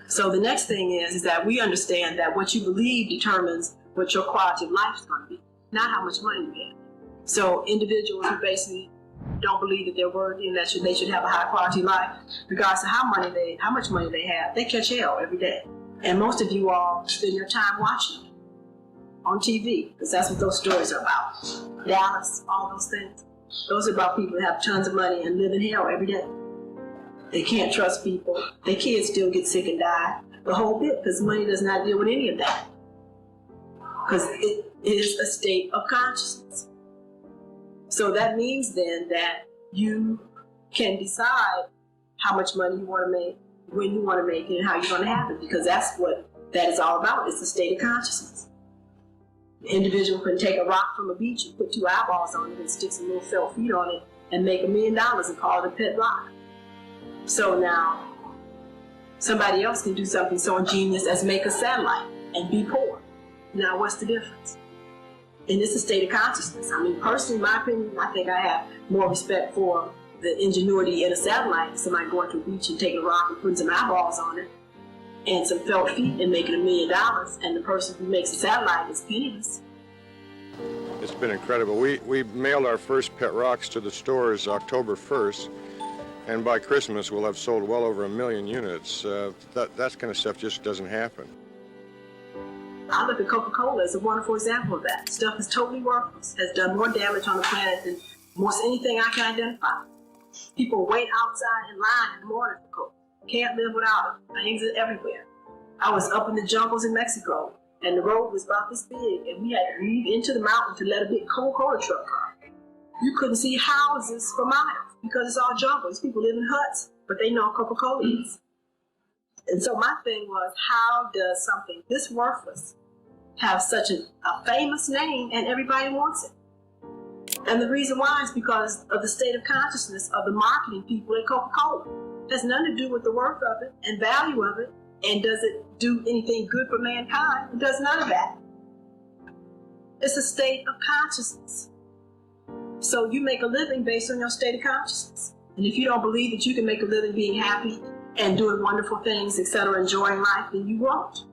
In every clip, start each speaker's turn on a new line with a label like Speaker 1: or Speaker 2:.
Speaker 1: So the next thing is that we understand that what you believe determines what your quality of life is going to be, not how much money you have. So individuals who basically don't believe that they're worthy and that they should have a high quality life, regardless of how much money they have, they catch hell every day. And most of you all spend your time watching it on TV, because that's what those stories are about. Dallas, all those things. Those are about people that have tons of money and live in hell every day. They can't trust people. Their kids still get sick and die. The whole bit, because money does not deal with any of that. Because it is a state of consciousness. So that means then that you can decide how much money you want to make, when you want to make it, and how you're going to have it, because that's what that is all about. It's a state of consciousness. The individual can take a rock from a beach and put 2 eyeballs on it and stick some little felt feet on it and make $1 million and call it a pet rock. So now, somebody else can do something so ingenious as make a satellite and be poor. Now, what's the difference? And it's a state of consciousness. I mean, personally, in my opinion, I think I have more respect for the ingenuity in a satellite. Somebody going to a beach and taking a rock and putting some eyeballs on it and some felt feet and making $1 million, and the person who makes a satellite is penniless.
Speaker 2: It's been incredible. We mailed our first pet rocks to the stores October 1st, and by Christmas we'll have sold well over 1 million units. That kind of stuff just doesn't happen.
Speaker 1: I look at Coca-Cola as a wonderful example of that. Stuff is totally worthless, has done more damage on the planet than most anything I can identify. People wait outside in line in the morning for Coke. Can't live without it. Things are everywhere. I was up in the jungles in Mexico, and the road was about this big, and we had to weave into the mountain to let a big Coca-Cola truck come. You couldn't see houses for miles because it's all jungles. People live in huts, but they know Coca-Cola is. And so my thing was, how does something this worthless have such a famous name and everybody wants it? And the reason why is because of the state of consciousness of the marketing people at Coca-Cola. It has nothing to do with the worth of it and value of it, and does it do anything good for mankind? It does none of that. It's a state of consciousness. So you make a living based on your state of consciousness. And if you don't believe that you can make a living being happy and doing wonderful things, etc., enjoying life, then you won't.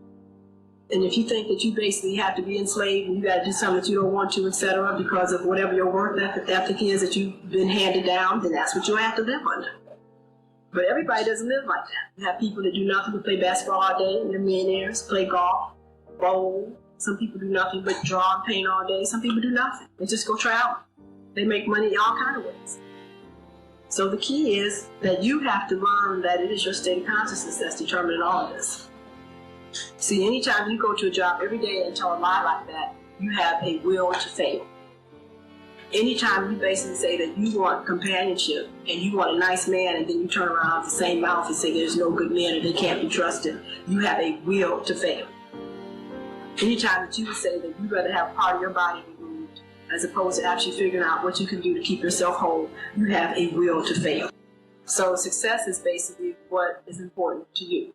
Speaker 1: And if you think that you basically have to be enslaved and you got to do something that you don't want to, etc., because of whatever your work ethic is that you've been handed down, then that's what you have to live under. But everybody doesn't live like that. You have people that do nothing but play basketball all day, and they're millionaires, play golf, bowl. Some people do nothing but draw and paint all day. Some people do nothing. They just go travel. They make money in all kinds of ways. So the key is that you have to learn that it is your state of consciousness that's determining all of this. See, anytime you go to a job every day and tell a lie like that, you have a will to fail. Anytime you basically say that you want companionship and you want a nice man, and then you turn around with the same mouth and say there's no good men and they can't be trusted, you have a will to fail. Anytime that you would say that you'd rather have part of your body removed as opposed to actually figuring out what you can do to keep yourself whole, you have a will to fail. So success is basically what is important to you.